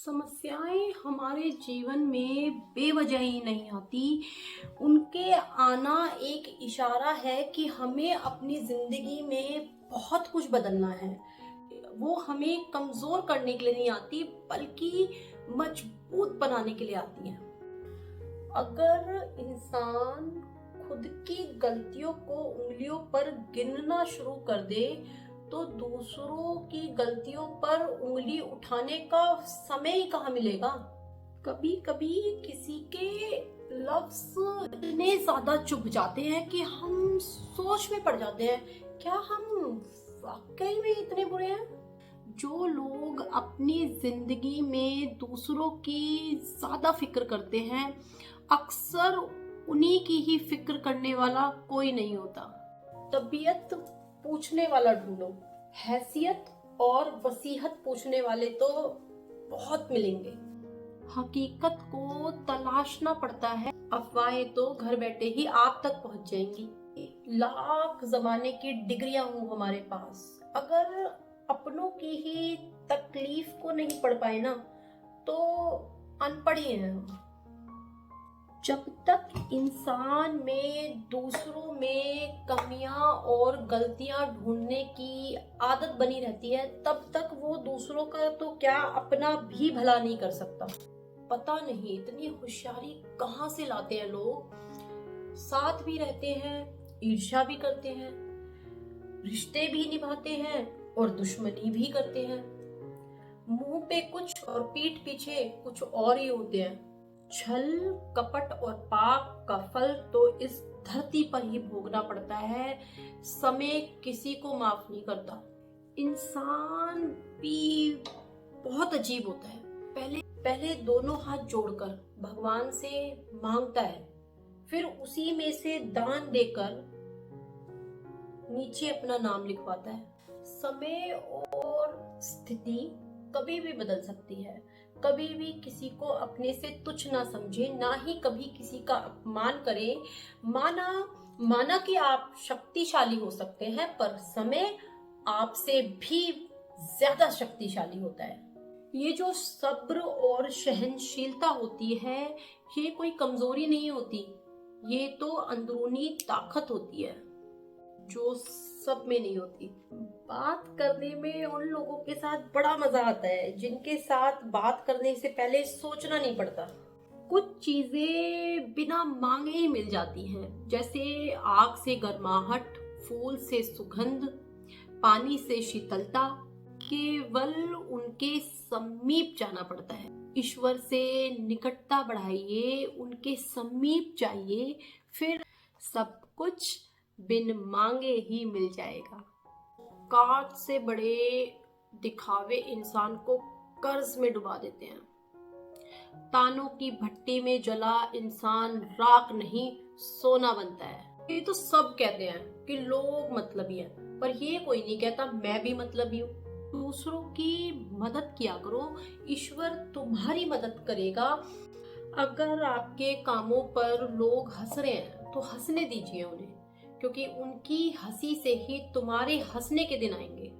समस्याएं हमारे जीवन में बेवजह ही नहीं आती। उनके आना एक इशारा है कि हमें अपनी जिंदगी में बहुत कुछ बदलना है। वो हमें कमजोर करने के लिए नहीं आती, बल्कि मजबूत बनाने के लिए आती है। अगर इंसान खुद की गलतियों को उंगलियों पर गिनना शुरू कर दे तो दूसरों की गलतियों पर उंगली उठाने का समय ही कहाँ मिलेगा। कभी कभी किसी के लफ्ज इतने ज्यादा चुभ जाते हैं कि हम सोच में पड़ जाते हैं, क्या हम वाकई में इतने बुरे हैं। जो लोग अपनी जिंदगी में दूसरों की ज्यादा फिक्र करते हैं, अक्सर उन्हीं की ही फिक्र करने वाला कोई नहीं होता। तबीयत पूछने वाला ढूंढो, हैसियत और वसीहत पूछने वाले तो बहुत मिलेंगे। हकीकत को तलाशना पड़ता है, अफवाहें तो घर बैठे ही आप तक पहुंच जाएंगी। लाख जमाने की डिग्रियां हूं हमारे पास, अगर अपनों की ही तकलीफ को नहीं पढ़ पाए ना तो अनपढ़ ही हैं हम। जब तक इंसान में दूसरों में कमियां और गलतियां ढूंढने की आदत बनी रहती है, तब तक वो दूसरों का तो क्या अपना भी भला नहीं कर सकता। पता नहीं इतनी होशियारी कहाँ से लाते हैं लोग। साथ भी रहते हैं, ईर्ष्या भी करते हैं, रिश्ते भी निभाते हैं और दुश्मनी भी करते हैं। मुंह पे कुछ और पीठ पीछे कुछ और ही होते हैं। छल, कपट और पाप का फल तो इस धरती पर ही भोगना पड़ता है। समय किसी को माफ नहीं करता। इंसान भी बहुत अजीब होता है। पहले दोनों हाथ जोड़कर भगवान से मांगता है, फिर उसी में से दान देकर नीचे अपना नाम लिखवाता है। समय और स्थिति कभी भी बदल सकती है। कभी भी किसी को अपने से तुच्छ ना समझे, ना ही कभी किसी का अपमान करे। माना कि आप शक्तिशाली हो सकते हैं, पर समय आपसे भी ज्यादा शक्तिशाली होता है। ये जो सब्र और सहनशीलता होती है, ये कोई कमजोरी नहीं होती, ये तो अंदरूनी ताकत होती है जो सब में नहीं होती। बात करने में उन लोगों के साथ बड़ा मजा आता है जिनके साथ बात करने से पहले सोचना नहीं पड़ता। कुछ चीजें बिना मांगे ही मिल जाती हैं, जैसे आग से गर्माहट, फूल से सुगंध, पानी से शीतलता। केवल उनके समीप जाना पड़ता है। ईश्वर से निकटता बढ़ाइए, उनके समीप जाइए, फिर सब कुछ बिन मांगे ही मिल जाएगा। काट से बड़े दिखावे इंसान को कर्ज में डुबा देते हैं। तानों की भट्टी में जला इंसान राख नहीं सोना बनता है। ये तो सब कहते हैं कि लोग मतलबी हैं, पर ये कोई नहीं कहता मैं भी मतलबी हूँ। दूसरों की मदद किया करो, ईश्वर तुम्हारी मदद करेगा। अगर आपके कामों पर लोग हंस रहे हैं तो हंसने दीजिए उन्हें, क्योंकि उनकी हंसी से ही तुम्हारे हंसने के दिन आएंगे।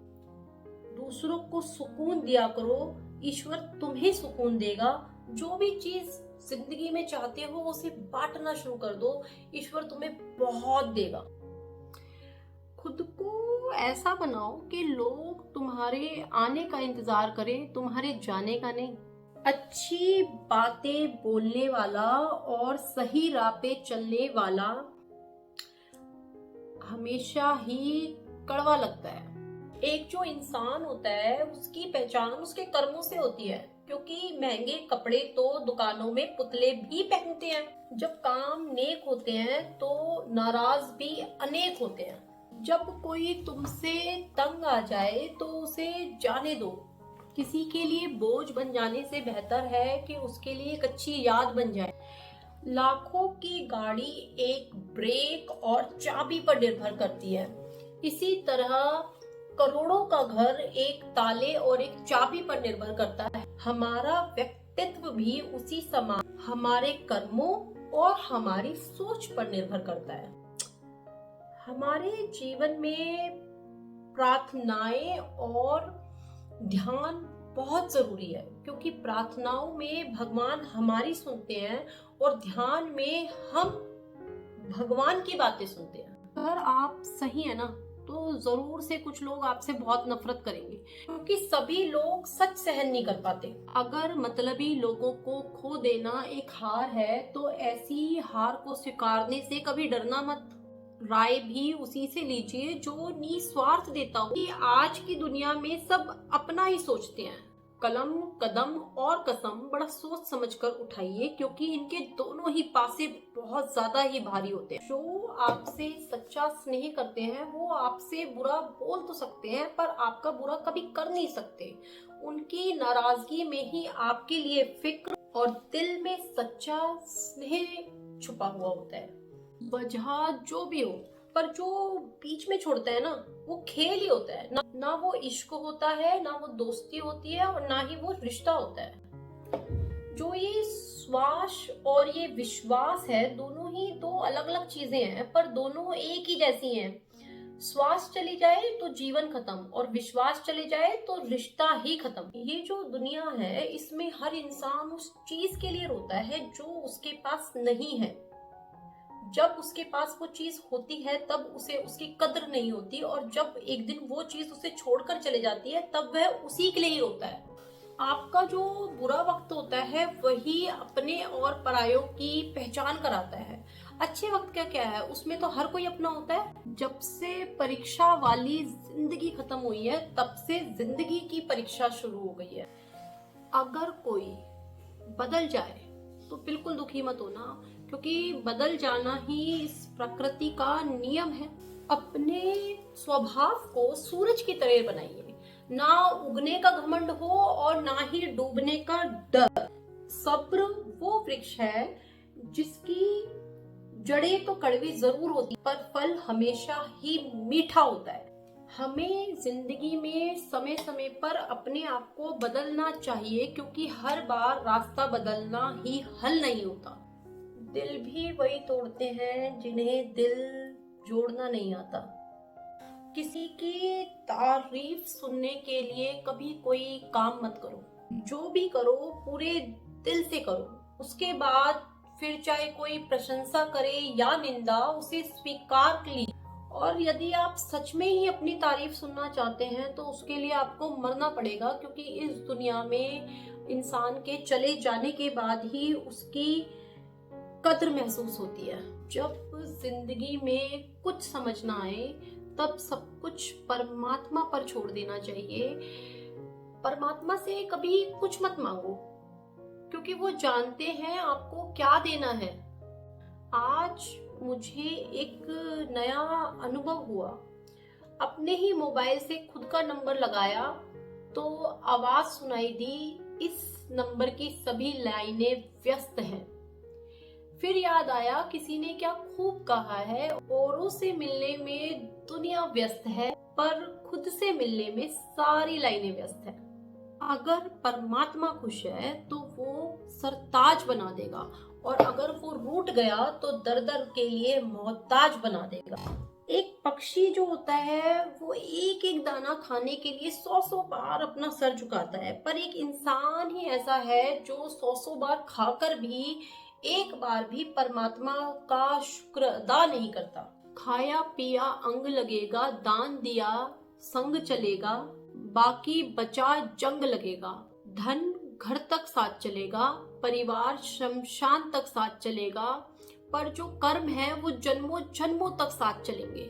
दूसरों को सुकून दिया करो, ईश्वर तुम्हें सुकून देगा। जो भी चीज जिंदगी में चाहते हो उसे बांटना शुरू कर दो, ईश्वर तुम्हें बहुत देगा। खुद को ऐसा बनाओ कि लोग तुम्हारे आने का इंतजार करें, तुम्हारे जाने का नहीं। अच्छी बातें बोलने वाला और सही राह पे चलने वाला हमेशा ही कड़वा लगता है। एक जो इंसान होता है उसकी पहचान उसके कर्मों से होती है, क्योंकि महंगे कपड़े तो दुकानों में पुतले भी पहनते हैं। जब काम नेक होते हैं तो नाराज भी अनेक होते हैं। जब कोई तुमसे तंग आ जाए तो उसे जाने दो। किसी के लिए बोझ बन जाने से बेहतर है कि उसके लिए एक अच्छी याद बन जाए। लाखों की गाड़ी एक ब्रेक और चाबी पर निर्भर करती है, इसी तरह करोड़ों का घर एक ताले और एक चाबी पर निर्भर करता है। हमारा व्यक्तित्व भी उसी समान हमारे कर्मों और हमारी सोच पर निर्भर करता है। हमारे जीवन में प्रार्थनाएं और ध्यान बहुत जरूरी है, क्योंकि प्रार्थनाओं में भगवान हमारी सुनते हैं और ध्यान में हम भगवान की बातें सुनते हैं। अगर आप सही है ना, तो जरूर से कुछ लोग आपसे बहुत नफरत करेंगे, क्योंकि सभी लोग सच सहन नहीं कर पाते। अगर मतलबी लोगों को खो देना एक हार है, तो ऐसी हार को स्वीकारने से कभी डरना मत। राय भी उसी से लीजिए जो निस्वार्थ देता हो। कि आज की दुनिया में सब अपना ही सोचते हैं। कलम, कदम और कसम बड़ा सोच समझकर उठाइए, क्योंकि इनके दोनों ही पासे बहुत ज्यादा ही भारी होते हैं। जो आपसे सच्चा स्नेह करते हैं वो आपसे बुरा बोल तो सकते हैं, पर आपका बुरा कभी कर नहीं सकते। उनकी नाराजगी में ही आपके लिए फिक्र और दिल में सच्चा स्नेह छुपा हुआ होता है। वजह जो भी हो, पर जो बीच में छोड़ता है ना, वो खेल ही होता है। ना वो इश्क होता है, ना वो दोस्ती होती है, और ना ही वो रिश्ता होता है। जो ये श्वास और ये विश्वास है, दोनों ही दो अलग अलग चीजें हैं, पर दोनों एक ही जैसी हैं। श्वास चली जाए तो जीवन खत्म, और विश्वास चले जाए तो रिश्ता ही खत्म। ये जो दुनिया है, इसमें हर इंसान उस चीज के लिए रोता है जो उसके पास नहीं है। जब उसके पास वो चीज होती है तब उसे उसकी कद्र नहीं होती, और जब एक दिन वो चीज उसे छोड़कर चले जाती है तब वह उसी के लिए ही रोता है। आपका जो बुरा वक्त होता है वही अपने और परायों की पहचान कराता है। अच्छे वक्त क्या क्या है, उसमें तो हर कोई अपना होता है। जब से परीक्षा वाली जिंदगी खत्म हुई है, तब से जिंदगी की परीक्षा शुरू हो गई है। अगर कोई बदल जाए तो बिल्कुल दुखी मत होना, क्योंकि बदल जाना ही इस प्रकृति का नियम है। अपने स्वभाव को सूरज की तरह बनाइए, ना उगने का घमंड हो और ना ही डूबने का डर। सब्र वो वृक्ष है जिसकी जड़ें तो कड़वी जरूर होती, पर फल हमेशा ही मीठा होता है। हमें जिंदगी में समय समय पर अपने आप को बदलना चाहिए, क्योंकि हर बार रास्ता बदलना ही हल नहीं होता। दिल भी वही तोड़ते हैं जिन्हें दिल जोड़ना नहीं आता। किसी की तारीफ सुनने के लिए कभी कोई काम मत करो। जो भी करो पूरे दिल से करो। उसके बाद फिर चाहे कोई प्रशंसा करे या निंदा, उसे स्वीकार लीजिए। और यदि आप सच में ही अपनी तारीफ सुनना चाहते हैं तो उसके लिए आपको मरना पड़ेगा, क्योंकि इस दुनिया में इंसान के चले जाने के बाद ही उसकी कद्र महसूस होती है। जब जिंदगी में कुछ समझ ना आए तब सब कुछ परमात्मा पर छोड़ देना चाहिए। परमात्मा से कभी कुछ मत मांगो, क्योंकि वो जानते हैं आपको क्या देना है। आज मुझे एक नया अनुभव हुआ। अपने ही मोबाइल से खुद का नंबर लगाया तो आवाज सुनाई दी, इस नंबर की सभी लाइनें व्यस्त हैं। फिर याद आया किसी ने क्या खूब कहा है, औरों से मिलने में दुनिया व्यस्त है, पर खुद से मिलने में सारी लाइनें व्यस्त है। अगर परमात्मा खुश है तो वो सरताज बना देगा, और अगर वो रूठ गया तो दर दर के लिए मोहताज बना देगा। एक पक्षी जो होता है वो एक एक दाना खाने के लिए 100 बार अपना सर झुकाता है, पर एक इंसान ही ऐसा है जो 100 बार खाकर भी एक बार भी परमात्मा का शुक्र अदा नहीं करता। खाया पिया अंग लगेगा, दान दिया संग चलेगा, बाकी बचा जंग लगेगा। धन घर तक साथ चलेगा, परिवार शमशान तक साथ चलेगा, पर जो कर्म है वो जन्मों जन्मों तक साथ चलेंगे।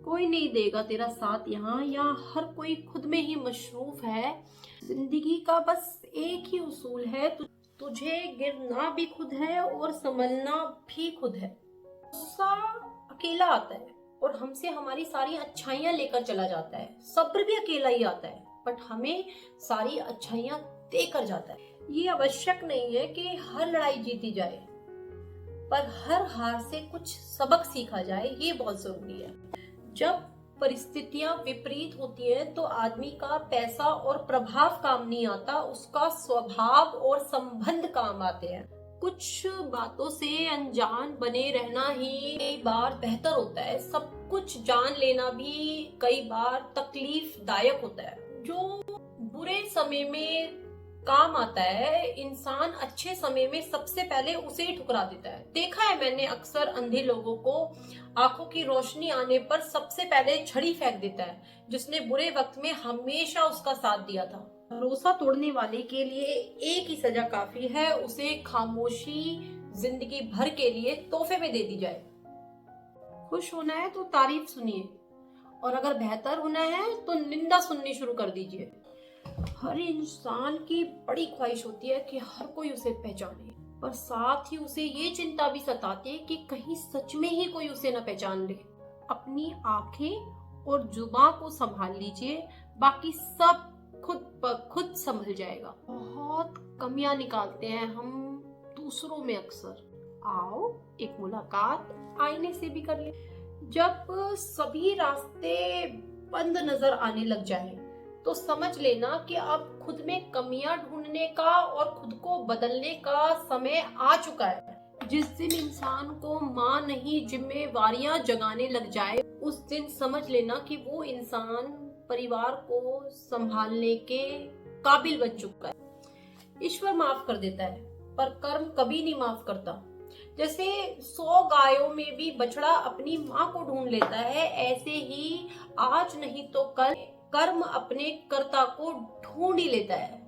कोई नहीं देगा तेरा साथ यहाँ हर कोई खुद में ही मशरूफ है। जिंदगी का बस एक ही उसूल है, तुझे गिरना भी खुद है और संभलना भी खुद है। गुस्सा अकेला आता है और हमसे हमारी सारी अच्छाइयां लेकर चला जाता है। सब्र भी अकेला ही आता है, बट हमें सारी अच्छाइयां देकर जाता है। ये आवश्यक नहीं है कि हर लड़ाई जीती जाए, पर हर हार से कुछ सबक सीखा जाए, ये बहुत जरूरी है। जब परिस्थितियां विपरीत होती हैं तो आदमी का पैसा और प्रभाव काम नहीं आता, उसका स्वभाव और संबंध काम आते हैं। कुछ बातों से अनजान बने रहना ही कई बार बेहतर होता है। सब कुछ जान लेना भी कई बार तकलीफ दायक होता है। जो बुरे समय में काम आता है, इंसान अच्छे समय में सबसे पहले उसे ही ठुकरा देता है। देखा है मैंने अक्सर अंधे लोगों को, आंखों की रोशनी आने पर सबसे पहले छड़ी फेंक देता है, जिसने बुरे वक्त में हमेशा उसका साथ दिया था। भरोसा तोड़ने वाले के लिए एक ही सजा काफी है, उसे खामोशी जिंदगी भर के लिए तोहफे में दे दी जाए। खुश होना है तो तारीफ सुनिए, और अगर बेहतर होना है तो निंदा सुननी शुरू कर दीजिए। हर इंसान की बड़ी ख्वाहिश होती है कि हर कोई उसे पहचाने, पर साथ ही उसे ये चिंता भी सताती है कि कहीं सच में ही कोई उसे न पहचान ले। अपनी आंखें और जुबान को संभाल लीजिए, बाकी सब खुद ब खुद संभल जाएगा। बहुत कमियां निकालते हैं हम दूसरों में अक्सर। आओ एक मुलाकात आईने से भी कर ले। जब सभी रास्ते बंद नजर आने लग जाए तो समझ लेना कि अब खुद में कमियां ढूंढने का और खुद को बदलने का समय आ चुका है। जिस दिन इंसान को माँ नहीं जिम्मेवारियां जगाने लग जाए, उस दिन समझ लेना कि वो इंसान परिवार को संभालने के काबिल बन चुका है। ईश्वर माफ कर देता है, पर कर्म कभी नहीं माफ करता। जैसे 100 गायों में भी बछड़ा अपनी माँ को ढूंढ लेता है, ऐसे ही आज नहीं तो कल कर्म अपने कर्ता को ढूंढ ही लेता है।